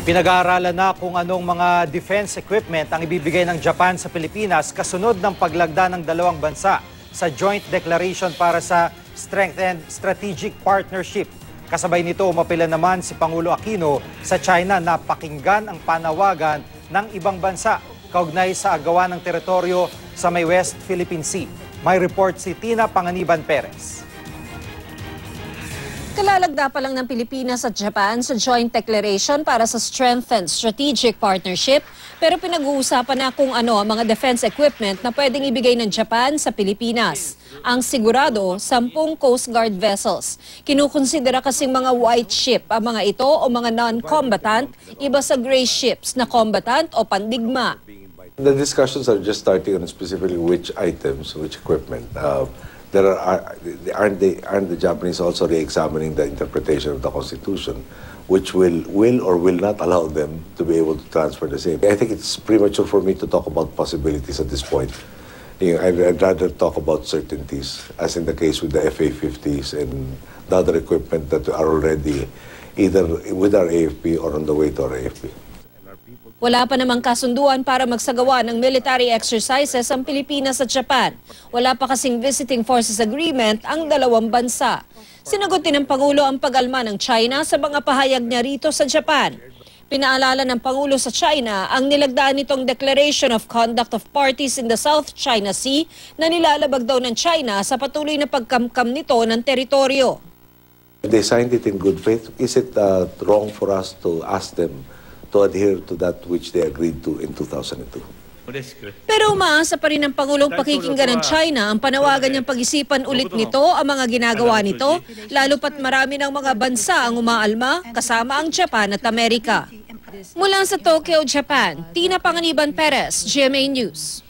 Pinag-aaralan na kung anong mga defense equipment ang ibibigay ng Japan sa Pilipinas kasunod ng paglagda ng dalawang bansa sa Joint Declaration para sa Strengthened Strategic Partnership. Kasabay nito, umapila naman si Pangulo Aquino sa China na pakinggan ang panawagan ng ibang bansa kaugnay sa agawan ng teritoryo sa may West Philippine Sea. May report si Tina Panganiban Perez. Kalalagda pa lang ng Pilipinas at Japan sa Joint Declaration para sa Strengthened Strategic Partnership, pero pinag-uusapan na kung ano ang mga defense equipment na pwedeng ibigay ng Japan sa Pilipinas. Ang sigurado, 10 Coast Guard vessels. Kinukonsidera kasing mga white ship ang mga ito o mga non-combatant, iba sa gray ships na combatant o pandigma. The discussions are just starting on specifically which items, which equipment. Aren't the Japanese also re-examining the interpretation of the Constitution, which will or will not allow them to be able to transfer the same? I think it's premature for me to talk about possibilities at this point. I'd rather talk about certainties, as in the case with the FA-50s and the other equipment that are already either with our AFP or on the way to our AFP. Wala pa namang kasunduan para magsagawa ng military exercises ang Pilipinas at Japan. Wala pa kasing visiting forces agreement ang dalawang bansa. Sinagot din ng Pangulo ang pag-alma ng China sa mga pahayag niya rito sa Japan. Pinaalala ng Pangulo sa China ang nilagdaan nitong Declaration of Conduct of Parties in the South China Sea na nilalabag daw ng China sa patuloy na pagkamkam nito ng teritoryo. They signed it in good faith. Is it wrong for us to ask them to adhere to that which they agreed to in 2002. Pero umaasa pa rin ng Pangulong pakikinggan ng China ang panawagan niyang pag-isipan ulit nito ang mga ginagawa nito, lalo pat marami ng mga bansa ang umaalma kasama ang Japan at Amerika. Mula sa Tokyo, Japan, Tina Panganiban Perez, GMA News.